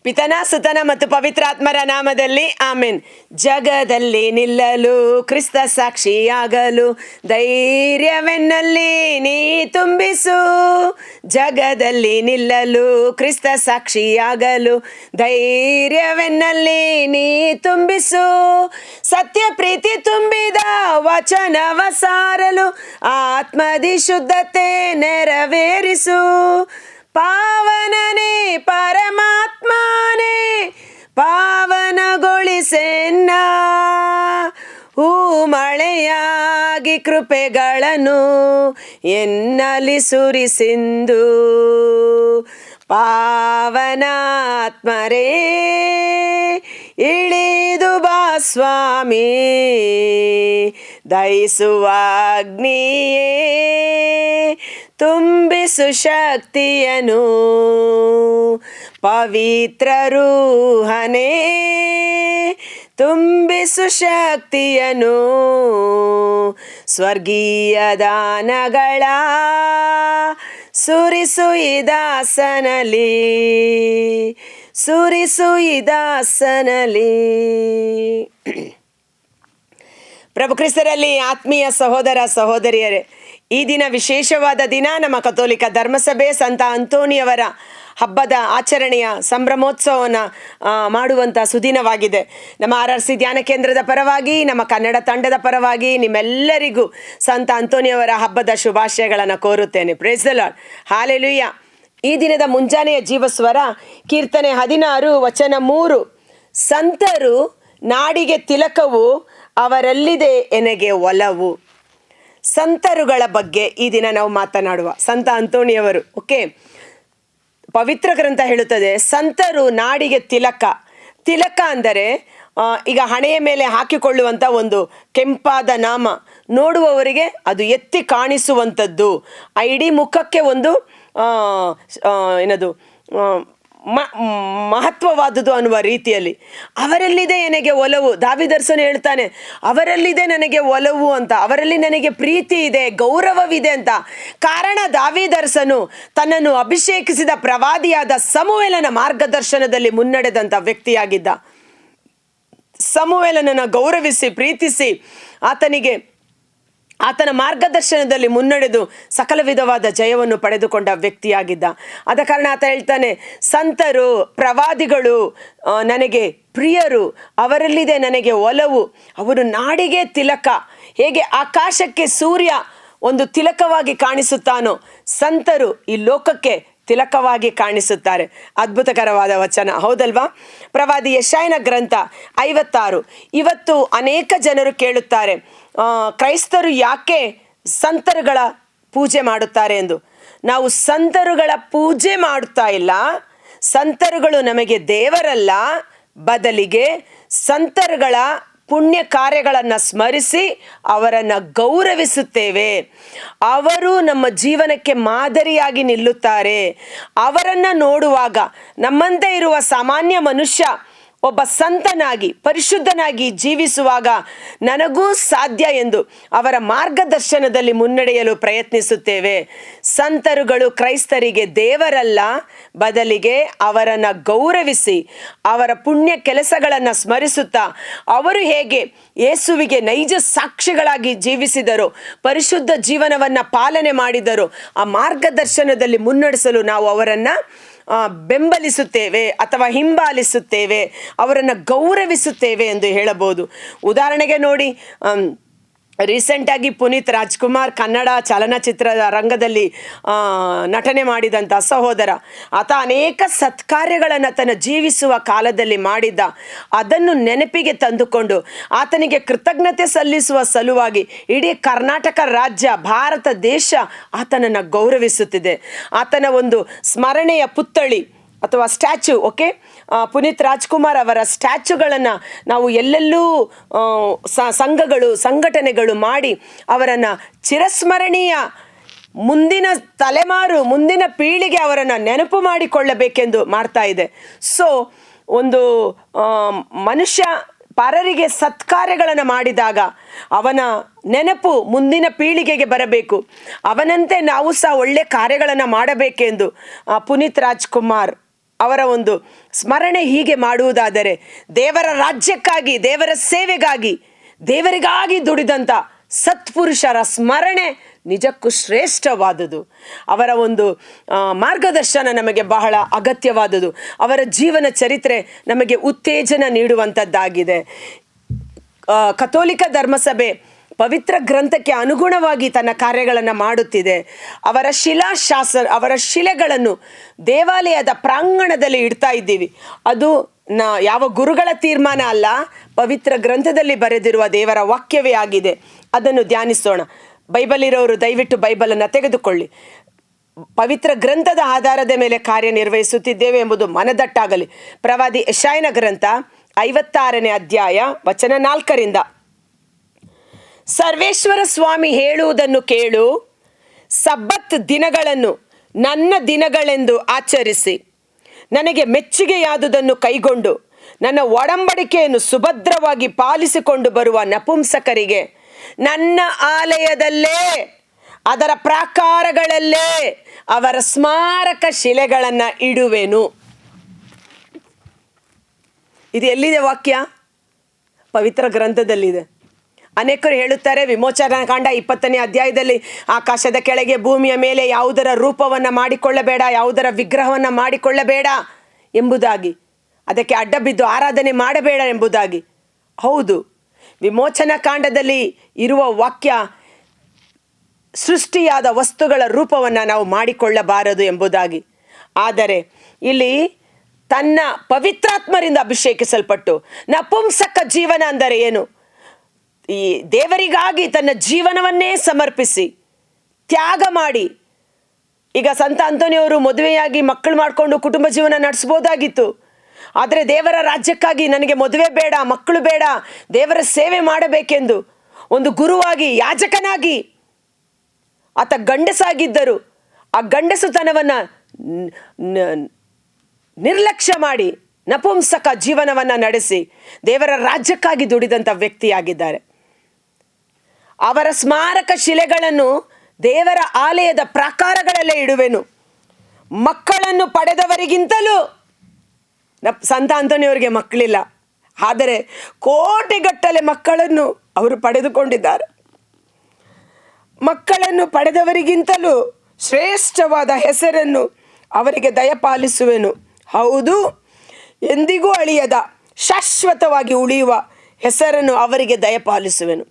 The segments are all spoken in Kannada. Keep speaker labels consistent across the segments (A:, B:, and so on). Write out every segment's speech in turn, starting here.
A: ಪಿತನ ಸುತನ ಮತ್ತು ಪವಿತ್ರಾತ್ಮರ ನಾಮದಲ್ಲಿ ಆಮೆನ್. ಜಗದಲ್ಲಿ ನಿಲ್ಲಲು ಕ್ರಿಸ್ತ ಸಾಕ್ಷಿಯಾಗಲು ಧೈರ್ಯವೆನ್ನಲ್ಲಿ ನೀ ತುಂಬಿಸು. ಜಗದಲ್ಲಿ ನಿಲ್ಲಲು ಕ್ರಿಸ್ತ ಸಾಕ್ಷಿಯಾಗಲು ಧೈರ್ಯವೆನ್ನಲ್ಲಿ ನೀ ತುಂಬಿಸು. ಸತ್ಯ ಪ್ರೀತಿ ತುಂಬಿದ ವಚನವ ಸಾರಲು ಆತ್ಮದಿ ಶುದ್ಧತೆ ನೆರವೇರಿಸು. ಪಾವನನೇ ಪರಮಾತ್ಮನೇ ಪಾವನಗೊಳಿಸೆನ್ನ. ಹೂ ಮಳೆಯಾಗಿ ಕೃಪೆಗಳನ್ನು ಎನ್ನಲಿ ಸುರಿಸಿಂದು. ಪಾವನಾತ್ಮರೇ ಇಳಿದು ಬಾ ಸ್ವಾಮಿ, ದಯಿಸುವ ಅಗ್ನಿಯೇ ತುಂಬಿಸು ಶಕ್ತಿಯನು. ಪವಿತ್ರ ರೂಹನೇ ತುಂಬಿಸು ಶಕ್ತಿಯನು. ಸ್ವರ್ಗೀಯ ದಾನಗಳ ಸುರಿಸು ಈ ದಾಸನಲಿ, ಸುರಿಸು ಈ ದಾಸನಲಿ. ಪ್ರಭು ಕ್ರಿಸ್ತರಲ್ಲಿ ಆತ್ಮೀಯ ಸಹೋದರ ಸಹೋದರಿಯರೇ, ಈ ದಿನ ವಿಶೇಷವಾದ ದಿನ. ನಮ್ಮ ಕಥೋಲಿಕ ಧರ್ಮಸಭೆ ಸಂತ ಅಂತೋನಿಯವರ ಹಬ್ಬದ ಆಚರಣೆಯ ಸಂಭ್ರಮೋತ್ಸವವನ್ನು ಮಾಡುವಂಥ ಸುದಿನವಾಗಿದೆ. ನಮ್ಮ RRC ಧ್ಯಾನ ಕೇಂದ್ರದ ಪರವಾಗಿ, ನಮ್ಮ ಕನ್ನಡ ತಂಡದ ಪರವಾಗಿ ನಿಮ್ಮೆಲ್ಲರಿಗೂ ಸಂತ ಅಂತೋನಿಯವರ ಹಬ್ಬದ ಶುಭಾಶಯಗಳನ್ನು ಕೋರುತ್ತೇನೆ. Praise the lord, hallelujah. ಈ ದಿನದ ಮುಂಜಾನೆಯ ಜೀವಸ್ವರ ಕೀರ್ತನೆ 16 ವಚನ 3. ಸಂತರು ನಾಡಿಗೆ ತಿಲಕವು, ಅವರಲ್ಲಿದೆ ಎನಗೆ ಒಲವು. ಸಂತರುಗಳ ಬಗ್ಗೆ ಈ ದಿನ ನಾವು ಮಾತನಾಡುವ. ಸಂತ ಅಂತೋಣಿಯವರು, ಓಕೆ, ಪವಿತ್ರ ಗ್ರಂಥ ಹೇಳುತ್ತದೆ ಸಂತರು ನಾಡಿಗೆ ತಿಲಕ. ತಿಲಕ ಅಂದರೆ ಈಗ ಹಣೆಯ ಮೇಲೆ ಹಾಕಿಕೊಳ್ಳುವಂಥ ಒಂದು ಕೆಂಪಾದ ನಾಮ, ನೋಡುವವರಿಗೆ ಅದು ಎತ್ತಿ ಕಾಣಿಸುವಂಥದ್ದು, ಆ ಇಡೀ ಮುಖಕ್ಕೆ ಒಂದು ಏನದು ಮಹತ್ವವಾದುದು ಅನ್ನುವ ರೀತಿಯಲ್ಲಿ. ಅವರಲ್ಲಿದೆ ನನಗೆ ಒಲವು. ದಾವೀದರ್ಸನು ಹೇಳ್ತಾನೆ, ಅವರಲ್ಲಿದೆ ನನಗೆ ಒಲವು ಅಂತ, ಅವರಲ್ಲಿ ನನಗೆ ಪ್ರೀತಿ ಇದೆ, ಗೌರವವಿದೆ ಅಂತ. ಕಾರಣ ದಾವೀದರ್ಸನು ತನ್ನನ್ನು ಅಭಿಷೇಕಿಸಿದ ಪ್ರವಾದಿಯಾದ ಸಮುವೇಲನ ಮಾರ್ಗದರ್ಶನದಲ್ಲಿ ಮುನ್ನಡೆದಂಥ ವ್ಯಕ್ತಿಯಾಗಿದ್ದ. ಸಮುವೇಲನನ್ನು ಗೌರವಿಸಿ ಪ್ರೀತಿಸಿ ಆತನ ಮಾರ್ಗದರ್ಶನದಲ್ಲಿ ಮುನ್ನಡೆದು ಸಕಲ ವಿಧವಾದ ಜಯವನ್ನು ಪಡೆದುಕೊಂಡ ವ್ಯಕ್ತಿಯಾಗಿದ್ದ. ಆದ ಕಾರಣ ಆತ ಹೇಳ್ತಾನೆ, ಸಂತರು ಪ್ರವಾದಿಗಳು ನನಗೆ ಪ್ರಿಯರು, ಅವರಲ್ಲಿದೆ ನನಗೆ ಒಲವು, ಅವರು ನಾಡಿಗೆ ತಿಲಕ. ಹೇಗೆ ಆಕಾಶಕ್ಕೆ ಸೂರ್ಯ ಒಂದು ತಿಲಕವಾಗಿ ಕಾಣಿಸುತ್ತಾನೋ, ಸಂತರು ಈ ಲೋಕಕ್ಕೆ ತಿಲಕವಾಗಿ ಕಾಣಿಸುತ್ತಾರೆ. ಅದ್ಭುತಕರವಾದ ವಚನ, ಹೌದಲ್ವಾ? ಪ್ರವಾದಿ ಯೆಶಾಯನ ಗ್ರಂಥ 56. ಇವತ್ತು ಅನೇಕ ಜನರು ಕೇಳುತ್ತಾರೆ, ಕ್ರೈಸ್ತರು ಯಾಕೆ ಸಂತರುಗಳ ಪೂಜೆ ಮಾಡುತ್ತಾರೆ ಎಂದು. ನಾವು ಸಂತರುಗಳ ಪೂಜೆ ಮಾಡುತ್ತಾ ಇಲ್ಲ. ಸಂತರುಗಳು ನಮಗೆ ದೇವರಲ್ಲ, ಬದಲಿಗೆ ಸಂತರುಗಳ ಪುಣ್ಯ ಕಾರ್ಯಗಳನ್ನು ಸ್ಮರಿಸಿ ಅವರನ್ನು ಗೌರವಿಸುತ್ತೇವೆ. ಅವರು ನಮ್ಮ ಜೀವನಕ್ಕೆ ಮಾದರಿಯಾಗಿ ನಿಲ್ಲುತ್ತಾರೆ. ಅವರನ್ನು ನೋಡುವಾಗ ನಮ್ಮಂತೆ ಇರುವ ಸಾಮಾನ್ಯ ಮನುಷ್ಯ ಒಬ್ಬ ಸಂತನಾಗಿ ಪರಿಶುದ್ಧನಾಗಿ ಜೀವಿಸುವಾಗ ನನಗೂ ಸಾಧ್ಯ ಎಂದು ಅವರ ಮಾರ್ಗದರ್ಶನದಲ್ಲಿ ಮುನ್ನಡೆಯಲು ಪ್ರಯತ್ನಿಸುತ್ತೇವೆ. ಸಂತರುಗಳು ಕ್ರೈಸ್ತರಿಗೆ ದೇವರಲ್ಲ, ಬದಲಿಗೆ ಅವರನ್ನು ಗೌರವಿಸಿ ಅವರ ಪುಣ್ಯ ಕೆಲಸಗಳನ್ನು ಸ್ಮರಿಸುತ್ತಾ ಅವರು ಹೇಗೆ ಯೇಸುವಿಗೆ ನೈಜ ಸಾಕ್ಷಿಗಳಾಗಿ ಜೀವಿಸಿದರು, ಪರಿಶುದ್ಧ ಜೀವನವನ್ನು ಪಾಲನೆ ಮಾಡಿದರು, ಆ ಮಾರ್ಗದರ್ಶನದಲ್ಲಿ ಮುನ್ನಡೆಸಲು ನಾವು ಅವರನ್ನು ಬೆಂಬಲಿಸುತ್ತೇವೆ ಅಥವಾ ಹಿಂಬಾಲಿಸುತ್ತೇವೆ, ಅವರನ್ನು ಗೌರವಿಸುತ್ತೇವೆ ಎಂದು ಹೇಳಬಹುದು. ಉದಾಹರಣೆಗೆ ನೋಡಿ, ರೀಸೆಂಟಾಗಿ ಪುನೀತ್ ರಾಜ್ಕುಮಾರ್ ಕನ್ನಡ ಚಲನಚಿತ್ರದ ರಂಗದಲ್ಲಿ ನಟನೆ ಮಾಡಿದಂಥ ಸಹೋದರ, ಆತ ಅನೇಕ ಸತ್ಕಾರ್ಯಗಳನ್ನು ತನ್ನ ಜೀವಿಸುವ ಕಾಲದಲ್ಲಿ ಮಾಡಿದ್ದ. ಅದನ್ನು ನೆನಪಿಗೆ ತಂದುಕೊಂಡು ಆತನಿಗೆ ಕೃತಜ್ಞತೆ ಸಲ್ಲಿಸುವ ಸಲುವಾಗಿ ಇಡೀ ಕರ್ನಾಟಕ ರಾಜ್ಯ, ಭಾರತ ದೇಶ ಆತನನ್ನು ಗೌರವಿಸುತ್ತಿದೆ. ಆತನ ಒಂದು ಸ್ಮರಣೆಯ ಪುತ್ಥಳಿ ಅಥವಾ ಸ್ಟ್ಯಾಚ್ಯೂ, ಓಕೆ, ಪುನೀತ್ ರಾಜ್ಕುಮಾರ್ ಅವರ ಸ್ಟ್ಯಾಚ್ಯೂಗಳನ್ನು ನಾವು ಎಲ್ಲೆಲ್ಲೂ ಸಂಘಗಳು ಸಂಘಟನೆಗಳು ಮಾಡಿ ಅವರನ್ನು ಚಿರಸ್ಮರಣೀಯ, ಮುಂದಿನ ತಲೆಮಾರು ಮುಂದಿನ ಪೀಳಿಗೆ ಅವರನ್ನು ನೆನಪು ಮಾಡಿಕೊಳ್ಳಬೇಕೆಂದು ಮಾಡ್ತಾ ಇದೆ. ಸೊ ಒಂದು ಮನುಷ್ಯ ಪರರಿಗೆ ಸತ್ಕಾರ್ಯಗಳನ್ನು ಮಾಡಿದಾಗ ಅವನ ನೆನಪು ಮುಂದಿನ ಪೀಳಿಗೆಗೆ ಬರಬೇಕು. ಅವನಂತೆ ನಾವು ಸಹ ಒಳ್ಳೆ ಕಾರ್ಯಗಳನ್ನು ಮಾಡಬೇಕೆಂದು ಪುನೀತ್ ರಾಜ್ಕುಮಾರ್ ಅವರ ಒಂದು ಸ್ಮರಣೆ ಹೀಗೆ ಮಾಡುವುದಾದರೆ, ದೇವರ ರಾಜ್ಯಕ್ಕಾಗಿ, ದೇವರ ಸೇವೆಗಾಗಿ, ದೇವರಿಗಾಗಿ ದುಡಿದಂಥ ಸತ್ಪುರುಷರ ಸ್ಮರಣೆ ನಿಜಕ್ಕೂ ಶ್ರೇಷ್ಠವಾದುದು. ಅವರ ಒಂದು ಮಾರ್ಗದರ್ಶನ ನಮಗೆ ಬಹಳ ಅಗತ್ಯವಾದುದು. ಅವರ ಜೀವನ ಚರಿತ್ರೆ ನಮಗೆ ಉತ್ತೇಜನ ನೀಡುವಂಥದ್ದಾಗಿದೆ. ಕಥೋಲಿಕ ಧರ್ಮಸಭೆ ಪವಿತ್ರ ಗ್ರಂಥಕ್ಕೆ ಅನುಗುಣವಾಗಿ ತನ್ನ ಕಾರ್ಯಗಳನ್ನು ಮಾಡುತ್ತಿದೆ. ಅವರ ಶಿಲೆಗಳನ್ನು ದೇವಾಲಯದ ಪ್ರಾಂಗಣದಲ್ಲಿ ಇಡ್ತಾ ಇದ್ದೀವಿ. ಅದು ಯಾವ ಗುರುಗಳ ತೀರ್ಮಾನ ಅಲ್ಲ, ಪವಿತ್ರ ಗ್ರಂಥದಲ್ಲಿ ಬರೆದಿರುವ ದೇವರ ವಾಕ್ಯವೇ ಆಗಿದೆ. ಅದನ್ನು ಧ್ಯಾನಿಸೋಣ. ಬೈಬಲ್ ಇರೋರು ದಯವಿಟ್ಟು ಬೈಬಲನ್ನು ತೆಗೆದುಕೊಳ್ಳಿ. ಪವಿತ್ರ ಗ್ರಂಥದ ಆಧಾರದ ಮೇಲೆ ಕಾರ್ಯನಿರ್ವಹಿಸುತ್ತಿದ್ದೇವೆ ಎಂಬುದು ಮನದಟ್ಟಾಗಲಿ. ಪ್ರವಾದಿ ಯೆಶಾಯನ ಗ್ರಂಥ 56ನೇ ಅಧ್ಯಾಯ ವಚನ 4ರಿಂದ. ಸರ್ವೇಶ್ವರ ಸ್ವಾಮಿ ಹೇಳುವುದನ್ನು ಕೇಳು, ಸಬ್ಬತ್ ದಿನಗಳನ್ನು ನನ್ನ ದಿನಗಳೆಂದು ಆಚರಿಸಿ, ನನಗೆ ಮೆಚ್ಚುಗೆಯಾದುದನ್ನು ಕೈಗೊಂಡು ನನ್ನ ಒಡಂಬಡಿಕೆಯನ್ನು ಸುಭದ್ರವಾಗಿ ಪಾಲಿಸಿಕೊಂಡು ಬರುವ ನಪುಂಸಕರಿಗೆ ನನ್ನ ಆಲಯದಲ್ಲೇ, ಅದರ ಪ್ರಾಕಾರಗಳಲ್ಲೇ ಅವರ ಸ್ಮಾರಕ ಶಿಲೆಗಳನ್ನು ಇಡುವೆನು. ಇದು ಎಲ್ಲಿದೆ ವಾಕ್ಯ? ಪವಿತ್ರ ಗ್ರಂಥದಲ್ಲಿದೆ. ಅನೇಕರು ಹೇಳುತ್ತಾರೆ, ವಿಮೋಚನಾ ಕಾಂಡ 20ನೇ ಅಧ್ಯಾಯದಲ್ಲಿ ಆಕಾಶದ ಕೆಳಗೆ ಭೂಮಿಯ ಮೇಲೆ ಯಾವುದರ ರೂಪವನ್ನು ಮಾಡಿಕೊಳ್ಳಬೇಡ, ಯಾವುದರ ವಿಗ್ರಹವನ್ನು ಮಾಡಿಕೊಳ್ಳಬೇಡ ಎಂಬುದಾಗಿ, ಅದಕ್ಕೆ ಅಡ್ಡ ಬಿದ್ದು ಆರಾಧನೆ ಮಾಡಬೇಡ ಎಂಬುದಾಗಿ. ಹೌದು, ವಿಮೋಚನಾ ಕಾಂಡದಲ್ಲಿ ಇರುವ ವಾಕ್ಯ ಸೃಷ್ಟಿಯಾದ ವಸ್ತುಗಳ ರೂಪವನ್ನು ನಾವು ಮಾಡಿಕೊಳ್ಳಬಾರದು ಎಂಬುದಾಗಿ. ಆದರೆ ಇಲ್ಲಿ ತನ್ನ ಪವಿತ್ರಾತ್ಮರಿಂದ ಅಭಿಷೇಕಿಸಲ್ಪಟ್ಟು ನಪುಂಸಕ ಜೀವನ ಅಂದರೆ ಏನು? ಈ ದೇವರಿಗಾಗಿ ತನ್ನ ಜೀವನವನ್ನೇ ಸಮರ್ಪಿಸಿ ತ್ಯಾಗ ಮಾಡಿ, ಈಗ ಸಂತ ಅಂತೋನಿಯವರು ಮದುವೆಯಾಗಿ ಮಕ್ಕಳು ಮಾಡಿಕೊಂಡು ಕುಟುಂಬ ಜೀವನ ನಡೆಸ್ಬೋದಾಗಿತ್ತು. ಆದರೆ ದೇವರ ರಾಜ್ಯಕ್ಕಾಗಿ ನನಗೆ ಮದುವೆ ಬೇಡ, ಮಕ್ಕಳು ಬೇಡ, ದೇವರ ಸೇವೆ ಮಾಡಬೇಕೆಂದು ಒಂದು ಗುರುವಾಗಿ, ಯಾಜಕನಾಗಿ ಆತ ಗಂಡಸಾಗಿದ್ದರು. ಆ ಗಂಡಸುತನವನ್ನು ನಿರ್ಲಕ್ಷ್ಯ ಮಾಡಿ ನಪುಂಸಕ ಜೀವನವನ್ನು ನಡೆಸಿ ದೇವರ ರಾಜ್ಯಕ್ಕಾಗಿ ದುಡಿದಂಥ ವ್ಯಕ್ತಿಯಾಗಿದ್ದಾರೆ. ಅವರ ಸ್ಮಾರಕ ಶಿಲೆಗಳನ್ನು ದೇವರ ಆಲಯದ ಪ್ರಾಕಾರಗಳಲ್ಲೇ ಇಡುವೆನು. ಮಕ್ಕಳನ್ನು ಪಡೆದವರಿಗಿಂತಲೂ ಸಂತ ಅಂತೋನಿಯವರಿಗೆ ಮಕ್ಕಳಿಲ್ಲ, ಆದರೆ ಕೋಟಿಗಟ್ಟಲೆ ಮಕ್ಕಳನ್ನು ಅವರು ಪಡೆದುಕೊಂಡಿದ್ದಾರೆ. ಮಕ್ಕಳನ್ನು ಪಡೆದವರಿಗಿಂತಲೂ ಶ್ರೇಷ್ಠವಾದ ಹೆಸರನ್ನು ಅವರಿಗೆ ದಯಪಾಲಿಸುವೆನು. ಹೌದು, ಎಂದಿಗೂ ಅಳಿಯದ ಶಾಶ್ವತವಾಗಿ ಉಳಿಯುವ ಹೆಸರನ್ನು ಅವರಿಗೆ ದಯಪಾಲಿಸುವೆನು.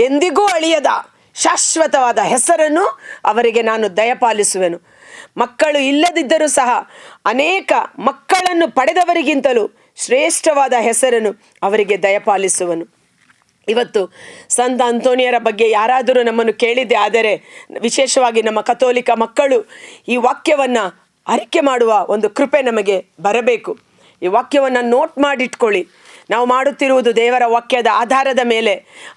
A: ಎಂದಿಗೂ ಅಳಿಯದ ಶಾಶ್ವತವಾದ ಹೆಸರನ್ನು ಅವರಿಗೆ ನಾನು ದಯಪಾಲಿಸುವೆನು. ಮಕ್ಕಳು ಇಲ್ಲದಿದ್ದರೂ ಸಹ ಅನೇಕ ಮಕ್ಕಳನ್ನು ಪಡೆದವರಿಗಿಂತಲೂ ಶ್ರೇಷ್ಠವಾದ ಹೆಸರನ್ನು ಅವರಿಗೆ ದಯಪಾಲಿಸುವನು. ಇವತ್ತು ಸಂತ ಅಂತೋನಿಯರ ಬಗ್ಗೆ ಯಾರಾದರೂ ನಮ್ಮನ್ನು ಕೇಳಿದ್ದೆ ಆದರೆ, ವಿಶೇಷವಾಗಿ ನಮ್ಮ ಕಥೋಲಿಕ ಮಕ್ಕಳು ಈ ವಾಕ್ಯವನ್ನು ಅರಿಕೆ ಮಾಡುವ ಒಂದು ಕೃಪೆ ನಮಗೆ ಬರಬೇಕು. ಈ ವಾಕ್ಯವನ್ನು ನೋಟ್ ಮಾಡಿಟ್ಕೊಳ್ಳಿ. ನಾವು ಮಾಡುತ್ತಿರುವುದು ದೇವರ ವಾಕ್ಯದ ಆಧಾರದ ಮೇಲೆ.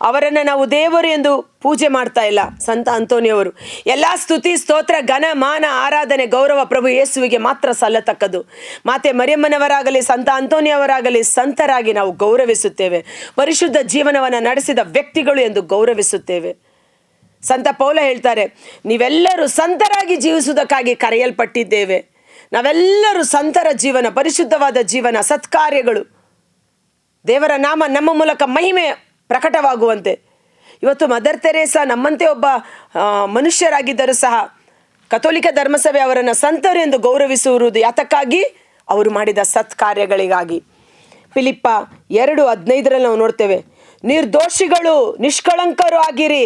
A: ಅವರನ್ನು ನಾವು ದೇವರು ಎಂದು ಪೂಜೆ ಮಾಡ್ತಾ ಇಲ್ಲ. ಸಂತ ಅಂತೋನಿಯವರು ಎಲ್ಲ ಸ್ತುತಿ, ಸ್ತೋತ್ರ, ಘನ, ಮಾನ, ಆರಾಧನೆ, ಗೌರವ ಪ್ರಭು ಯೇಸುವಿಗೆ ಮಾತ್ರ ಸಲ್ಲತಕ್ಕದ್ದು. ಮಾತೆ ಮರಿಯಮ್ಮನವರಾಗಲಿ ಸಂತ ಅಂತೋನಿಯವರಾಗಲಿ ಸಂತರಾಗಿ ನಾವು ಗೌರವಿಸುತ್ತೇವೆ. ಪರಿಶುದ್ಧ ಜೀವನವನ್ನು ನಡೆಸಿದ ವ್ಯಕ್ತಿಗಳು ಎಂದು ಗೌರವಿಸುತ್ತೇವೆ. ಸಂತ ಪೌಲ ಹೇಳ್ತಾರೆ, ನೀವೆಲ್ಲರೂ ಸಂತರಾಗಿ ಜೀವಿಸುವುದಕ್ಕಾಗಿ ಕರೆಯಲ್ಪಟ್ಟಿದ್ದೇವೆ. ನಾವೆಲ್ಲರೂ ಸಂತರ ಜೀವನ, ಪರಿಶುದ್ಧವಾದ ಜೀವನ, ಸತ್ಕಾರ್ಯಗಳು, ದೇವರ ನಾಮ ನಮ್ಮ ಮೂಲಕ ಮಹಿಮೆ ಪ್ರಕಟವಾಗುವಂತೆ. ಇವತ್ತು ಮದರ್ ತೆರೇಸಾ ನಮ್ಮಂತೆ ಒಬ್ಬ ಮನುಷ್ಯರಾಗಿದ್ದರೂ ಸಹ ಕಥೋಲಿಕ ಧರ್ಮಸಭೆ ಅವರನ್ನು ಸಂತರು ಎಂದು ಗೌರವಿಸುವುದು ಯಾತಕ್ಕಾಗಿ? ಅವರು ಮಾಡಿದ ಸತ್ಕಾರ್ಯಗಳಿಗಾಗಿ. ಫಿಲಿಪ್ಪ 2:15 ನಾವು ನೋಡ್ತೇವೆ, ನಿರ್ದೋಷಿಗಳು ನಿಷ್ಕಳಂಕರು ಆಗಿರಿ,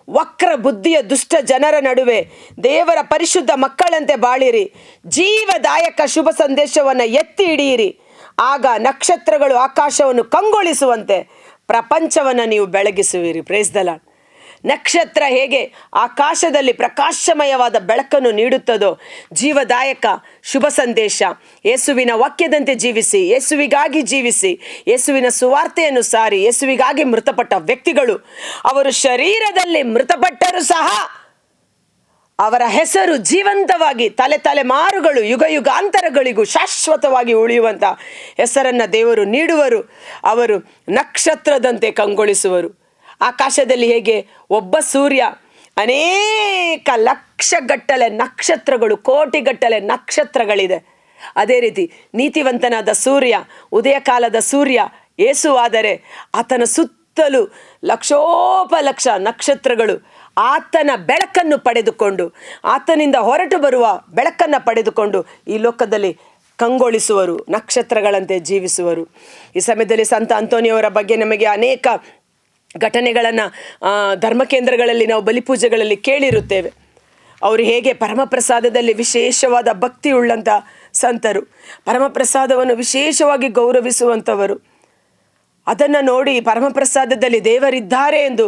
A: ವಕ್ರ ಬುದ್ಧಿಯ ದುಷ್ಟ ಜನರ ನಡುವೆ ದೇವರ ಪರಿಶುದ್ಧ ಮಕ್ಕಳಂತೆ ಬಾಳಿರಿ, ಜೀವದಾಯಕ ಶುಭ ಸಂದೇಶವನ್ನು ಎತ್ತಿ ಹಿಡಿಯಿರಿ, ಆಗ ನಕ್ಷತ್ರಗಳು ಆಕಾಶವನ್ನು ಕಂಗೊಳಿಸುವಂತೆ ಪ್ರಪಂಚವನ್ನು ನೀವು ಬೆಳಗಿಸುವಿರಿ. Praise the lord. ನಕ್ಷತ್ರ ಹೇಗೆ ಆಕಾಶದಲ್ಲಿ ಪ್ರಕಾಶಮಯವಾದ ಬೆಳಕನ್ನು ನೀಡುತ್ತದೋ, ಜೀವದಾಯಕ ಶುಭ ಸಂದೇಶ, ಯೇಸುವಿನ ವಾಕ್ಯದಂತೆ ಜೀವಿಸಿ, ಯೇಸುವಿಗಾಗಿ ಜೀವಿಸಿ, ಯೇಸುವಿನ ಸುವಾರ್ತೆಯನ್ನು ಸಾರಿ, ಯೇಸುವಿಗಾಗಿ ಮೃತಪಟ್ಟ ವ್ಯಕ್ತಿಗಳು, ಅವರು ಶರೀರದಲ್ಲಿ ಮೃತಪಟ್ಟರೂ ಸಹ ಅವರ ಹೆಸರು ಜೀವಂತವಾಗಿ ತಲೆಮಾರುಗಳು, ಯುಗ ಯುಗಾಂತರಗಳಿಗೂ ಶಾಶ್ವತವಾಗಿ ಉಳಿಯುವಂಥ ಹೆಸರನ್ನು ದೇವರು ನೀಡುವರು. ಅವರು ನಕ್ಷತ್ರದಂತೆ ಕಂಗೊಳಿಸುವರು. ಆಕಾಶದಲ್ಲಿ ಹೇಗೆ ಒಬ್ಬ ಸೂರ್ಯ ಅನೇಕ ಲಕ್ಷಗಟ್ಟಲೆ ನಕ್ಷತ್ರಗಳು, ಕೋಟಿಗಟ್ಟಲೆ ನಕ್ಷತ್ರಗಳಿದೆ, ಅದೇ ರೀತಿ ನೀತಿವಂತನಾದ ಸೂರ್ಯ, ಉದಯ ಕಾಲದ ಸೂರ್ಯ ಯೇಸು ಆದರೆ ಆತನ ಸುತ್ತಲೂ ಲಕ್ಷೋಪಲಕ್ಷ ನಕ್ಷತ್ರಗಳು ಆತನ ಬೆಳಕನ್ನು ಪಡೆದುಕೊಂಡು, ಆತನಿಂದ ಹೊರಟು ಬರುವ ಬೆಳಕನ್ನು ಪಡೆದುಕೊಂಡು ಈ ಲೋಕದಲ್ಲಿ ಕಂಗೊಳಿಸುವರು, ನಕ್ಷತ್ರಗಳಂತೆ ಜೀವಿಸುವರು. ಈ ಸಮಯದಲ್ಲಿ ಸಂತ ಅಂತೋನಿಯವರ ಬಗ್ಗೆ ನಮಗೆ ಅನೇಕ ಘಟನೆಗಳನ್ನು ಧರ್ಮಕೇಂದ್ರಗಳಲ್ಲಿ ನಾವು ಬಲಿಪೂಜೆಗಳಲ್ಲಿ ಕೇಳಿರುತ್ತೇವೆ. ಅವರು ಹೇಗೆ ಪರಮಪ್ರಸಾದದಲ್ಲಿ ವಿಶೇಷವಾದ ಭಕ್ತಿ ಉಳ್ಳಂಥ ಸಂತರು, ಪರಮಪ್ರಸಾದವನ್ನು ವಿಶೇಷವಾಗಿ ಗೌರವಿಸುವಂಥವರು. ಅದನ್ನು ನೋಡಿ ಪರಮಪ್ರಸಾದದಲ್ಲಿ ದೇವರಿದ್ದಾರೆ ಎಂದು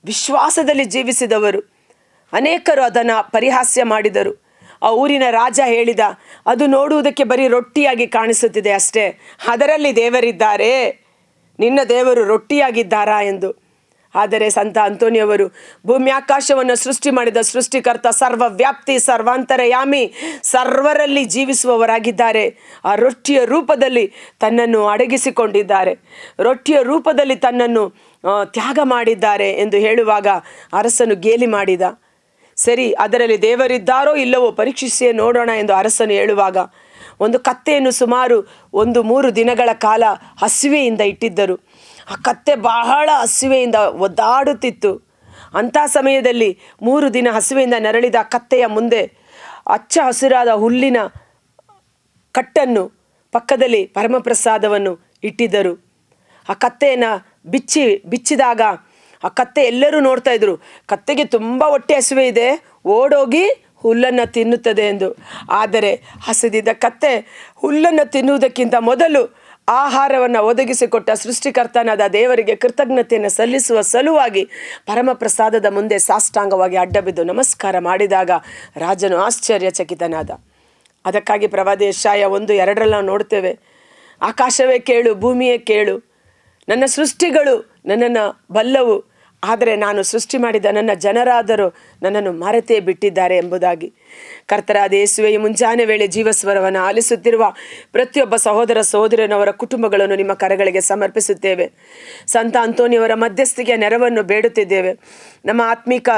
A: ವಿಶ್ವಾಸದಲ್ಲಿ ಜೀವಿಸಿದವರು. ಅನೇಕರು ಅದನ್ನು ಪರಿಹಾಸ್ಯ ಮಾಡಿದರು. ಆ ಊರಿನ ರಾಜ ಹೇಳಿದ, ಅದು ನೋಡುವುದಕ್ಕೆ ಬರೀ ರೊಟ್ಟಿಯಾಗಿ ಕಾಣಿಸುತ್ತಿದೆ ಅಷ್ಟೇ, ಅದರಲ್ಲಿ ದೇವರಿದ್ದಾರೆ, ನಿನ್ನ ದೇವರು ರೊಟ್ಟಿಯಾಗಿದ್ದಾರಾ ಎಂದು. ಆದರೆ ಸಂತ ಅಂತೋನಿಯವರು ಭೂಮಿ ಆಕಾಶವನ್ನು ಸೃಷ್ಟಿ ಮಾಡಿದ ಸೃಷ್ಟಿಕರ್ತ, ಸರ್ವವ್ಯಾಪ್ತಿ, ಸರ್ವಾಂತರಯಾಮಿ, ಸರ್ವರಲ್ಲಿ ಜೀವಿಸುವವರಾಗಿದ್ದಾರೆ. ಆ ರೊಟ್ಟಿಯ ರೂಪದಲ್ಲಿ ತನ್ನನ್ನು ಅಡಗಿಸಿಕೊಂಡಿದ್ದಾರೆ, ರೊಟ್ಟಿಯ ರೂಪದಲ್ಲಿ ತನ್ನನ್ನು ತ್ಯಾಗ ಮಾಡಿದ್ದಾರೆ ಎಂದು ಹೇಳುವಾಗ ಅರಸನು ಗೇಲಿ ಮಾಡಿದ. ಸರಿ, ಅದರಲ್ಲಿ ದೇವರಿದ್ದಾರೋ ಇಲ್ಲವೋ ಪರೀಕ್ಷಿಸಿಯೇ ನೋಡೋಣ ಎಂದು ಅರಸನು ಹೇಳುವಾಗ ಒಂದು ಕತ್ತೆಯನ್ನು ಸುಮಾರು 3 ದಿನಗಳ ಕಾಲ ಹಸಿವೆಯಿಂದ ಇಟ್ಟಿದ್ದರು. ಆ ಕತ್ತೆ ಬಹಳ ಹಸಿವೆಯಿಂದ ಒದ್ದಾಡುತ್ತಿತ್ತು. ಅಂಥ ಸಮಯದಲ್ಲಿ 3 ದಿನ ಹಸಿವೆಯಿಂದ ನರಳಿದ ಕತ್ತೆಯ ಮುಂದೆ ಹಚ್ಚ ಹಸಿರಾದ ಹುಲ್ಲಿನ ಕಟ್ಟನ್ನು ಪಕ್ಕದಲ್ಲಿ ಪರಮಪ್ರಸಾದವನ್ನು ಇಟ್ಟಿದ್ದರು. ಆ ಕತ್ತೆಯನ್ನು ಬಿಚ್ಚಿದಾಗ ಆ ಕತ್ತೆ ಎಲ್ಲರೂ ನೋಡ್ತಾ ಇದ್ರು, ಕತ್ತೆಗೆ ತುಂಬ ಹೊಟ್ಟೆ ಹಸಿವೆ ಇದೆ, ಓಡೋಗಿ ಹುಲ್ಲನ್ನು ತಿನ್ನುತ್ತದೆ ಎಂದು. ಆದರೆ ಹಸಿದಿದ್ದ ಕತ್ತೆ ಹುಲ್ಲನ್ನು ತಿನ್ನುವುದಕ್ಕಿಂತ ಮೊದಲು ಆಹಾರವನ್ನು ಒದಗಿಸಿಕೊಟ್ಟ ಸೃಷ್ಟಿಕರ್ತನಾದ ದೇವರಿಗೆ ಕೃತಜ್ಞತೆಯನ್ನು ಸಲ್ಲಿಸುವ ಸಲುವಾಗಿ ಪರಮಪ್ರಸಾದದ ಮುಂದೆ ಸಾಷ್ಟಾಂಗವಾಗಿ ಅಡ್ಡಬಿದ್ದು ನಮಸ್ಕಾರ ಮಾಡಿದಾಗ ರಾಜನು ಆಶ್ಚರ್ಯಚಕಿತನಾದ. ಅದಕ್ಕಾಗಿ ಪ್ರವಾದಿ ಯೆಶಾಯ 1:2 ನಾವು ನೋಡ್ತೇವೆ, ಆಕಾಶವೇ ಕೇಳು, ಭೂಮಿಯೇ ಕೇಳು, ನನ್ನ ಸೃಷ್ಟಿಗಳು ನನ್ನನ್ನು ಬಲ್ಲವು, ಆದರೆ ನಾನು ಸೃಷ್ಟಿ ಮಾಡಿದ ನನ್ನ ಜನರಾದರೂ ನನ್ನನ್ನು ಮರೆತೇ ಬಿಟ್ಟಿದ್ದಾರೆ ಎಂಬುದಾಗಿ. ಕರ್ತರಾದ ಯೇಸುವೆ, ಈ ಮುಂಜಾನೆ ವೇಳೆ ಜೀವಸ್ವರವನ್ನು ಆಲಿಸುತ್ತಿರುವ ಪ್ರತಿಯೊಬ್ಬ ಸಹೋದರ ಸಹೋದರನವರ ಕುಟುಂಬಗಳನ್ನು ನಿಮ್ಮ ಕರಗಳಿಗೆ ಸಮರ್ಪಿಸುತ್ತೇವೆ. ಸಂತ ಅಂತೋನಿಯವರ ಮಧ್ಯಸ್ಥಿಕೆಯ ನೆರವನ್ನು ಬೇಡುತ್ತಿದ್ದೇವೆ. ನಮ್ಮ ಆತ್ಮಿಕ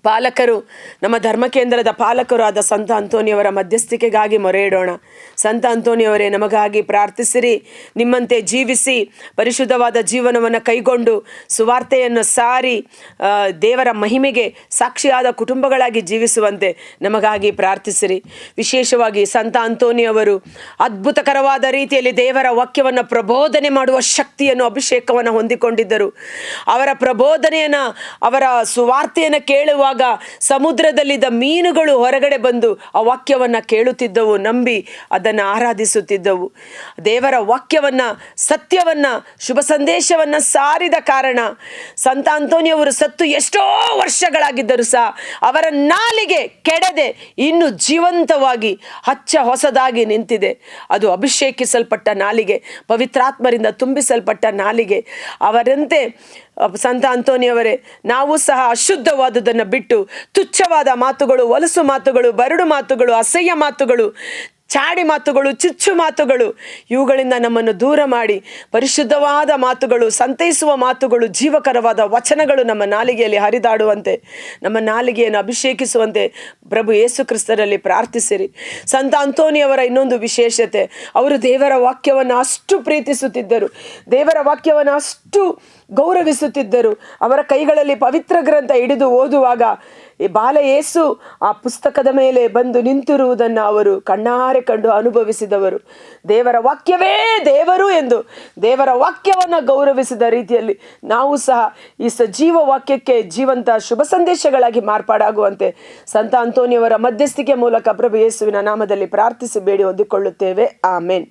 A: ಪಾಲಕರು, ನಮ್ಮ ಧರ್ಮಕೇಂದ್ರದ ಪಾಲಕರು ಆದ ಸಂತ ಅಂತೋನಿಯವರ ಮಧ್ಯಸ್ಥಿಕೆಗಾಗಿ ಮೊರೆ ಇಡೋಣ. ಸಂತ ಅಂತೋನಿಯವರೇ, ನಮಗಾಗಿ ಪ್ರಾರ್ಥಿಸಿರಿ. ನಿಮ್ಮಂತೆ ಜೀವಿಸಿ ಪರಿಶುದ್ಧವಾದ ಜೀವನವನ್ನು ಕೈಗೊಂಡು ಸುವಾರ್ತೆಯನ್ನು ಸಾರಿ ದೇವರ ಮಹಿಮೆಗೆ ಸಾಕ್ಷಿಯಾದ ಕುಟುಂಬಗಳಾಗಿ ಜೀವಿಸುವಂತೆ ನಮಗಾಗಿ ಪ್ರಾರ್ಥಿಸಿರಿ. ವಿಶೇಷವಾಗಿ ಸಂತ ಅಂತೋನಿಯವರು ಅದ್ಭುತಕರವಾದ ರೀತಿಯಲ್ಲಿ ದೇವರ ವಾಕ್ಯವನ್ನು ಪ್ರಬೋಧನೆ ಮಾಡುವ ಶಕ್ತಿಯನ್ನು, ಅಭಿಷೇಕವನ್ನು ಹೊಂದಿಕೊಂಡಿದ್ದರು. ಅವರ ಪ್ರಬೋಧನೆಯನ್ನು, ಅವರ ಸುವಾರ್ತೆಯನ್ನು ಕೇಳುವಾಗ ಸಮುದ್ರದಲ್ಲಿದ್ದ ಮೀನುಗಳು ಹೊರಗಡೆ ಬಂದು ಆ ವಾಕ್ಯವನ್ನು ಕೇಳುತ್ತಿದ್ದವು, ನಂಬಿ ಅದನ್ನು ಆರಾಧಿಸುತ್ತಿದ್ದವು. ದೇವರ ವಾಕ್ಯವನ್ನು, ಸತ್ಯವನ್ನು, ಶುಭ ಸಂದೇಶವನ್ನು ಸಾರಿದ ಕಾರಣ ಸಂತ ಅಂತೋನಿಯವರು ಸತ್ತು ಎಷ್ಟೋ ವರ್ಷಗಳಾಗಿದ್ದರು ಸಹ ಅವರ ನಾಲಿಗೆ ಕೆಡದೆ ಇನ್ನೂ ಜೀವಂತವಾಗಿ ಹಚ್ಚ ಹೊಸದಾಗಿ ನಿಂತಿದೆ. ಅದು ಅಭಿಷೇಕಿಸಲ್ಪಟ್ಟ ನಾಲಿಗೆ, ಪವಿತ್ರಾತ್ಮರಿಂದ ತುಂಬಿಸಲ್ಪಟ್ಟ ನಾಲಿಗೆ. ಅವರಂತೆ ಸಂತ ಅಂತೋನಿಯವರೇ, ನಾವು ಸಹ ಅಶುದ್ಧವಾದುದನ್ನು ಬಿಟ್ಟು ತುಚ್ಛವಾದ ಮಾತುಗಳು, ಹೊಲಸು ಮಾತುಗಳು, ಬರಡು ಮಾತುಗಳು, ಅಸಹ್ಯ ಮಾತುಗಳು, ಚಾಡಿ ಮಾತುಗಳು, ಚುಚ್ಚು ಮಾತುಗಳು, ಇವುಗಳಿಂದ ನಮ್ಮನ್ನು ದೂರ ಮಾಡಿ ಪರಿಶುದ್ಧವಾದ ಮಾತುಗಳು, ಸಂತೈಸುವ ಮಾತುಗಳು, ಜೀವಕರವಾದ ವಚನಗಳು ನಮ್ಮ ನಾಲಿಗೆಯಲ್ಲಿ ಹರಿದಾಡುವಂತೆ, ನಮ್ಮ ನಾಲಿಗೆಯನ್ನು ಅಭಿಷೇಕಿಸುವಂತೆ ಪ್ರಭು ಯೇಸು ಕ್ರಿಸ್ತರಲ್ಲಿ ಪ್ರಾರ್ಥಿಸಿರಿ. ಸಂತ ಅಂತೋನಿಯವರ ಇನ್ನೊಂದು ವಿಶೇಷತೆ, ಅವರು ದೇವರ ವಾಕ್ಯವನ್ನು ಅಷ್ಟು ಪ್ರೀತಿಸುತ್ತಿದ್ದರು, ದೇವರ ವಾಕ್ಯವನ್ನು ಅಷ್ಟು ಗೌರವಿಸುತ್ತಿದ್ದರು. ಅವರ ಕೈಗಳಲ್ಲಿ ಪವಿತ್ರ ಗ್ರಂಥ ಹಿಡಿದು ಓದುವಾಗ ಈ ಬಾಲ ಯೇಸು ಆ ಪುಸ್ತಕದ ಮೇಲೆ ಬಂದು ನಿಂತಿರುವುದನ್ನು ಅವರು ಕಣ್ಣಾರೆ ಕಂಡು ಅನುಭವಿಸಿದವರು. ದೇವರ ವಾಕ್ಯವೇ ದೇವರು ಎಂದು ದೇವರ ವಾಕ್ಯವನ್ನು ಗೌರವಿಸಿದ ರೀತಿಯಲ್ಲಿ ನಾವು ಸಹ ಈ ಸಜೀವ ವಾಕ್ಯಕ್ಕೆ ಜೀವಂತ ಶುಭ ಸಂದೇಶಗಳಾಗಿ ಮಾರ್ಪಾಡಾಗುವಂತೆ ಸಂತ ಅಂತೋನಿಯವರ ಮಧ್ಯಸ್ಥಿಕೆ ಮೂಲಕ ಪ್ರಭು ಯೇಸುವಿನ ನಾಮದಲ್ಲಿ ಪ್ರಾರ್ಥಿಸಿ ಬೇಡಿ ಹೊಂದಿಕೊಳ್ಳುತ್ತೇವೆ. ಆಮೇನ್.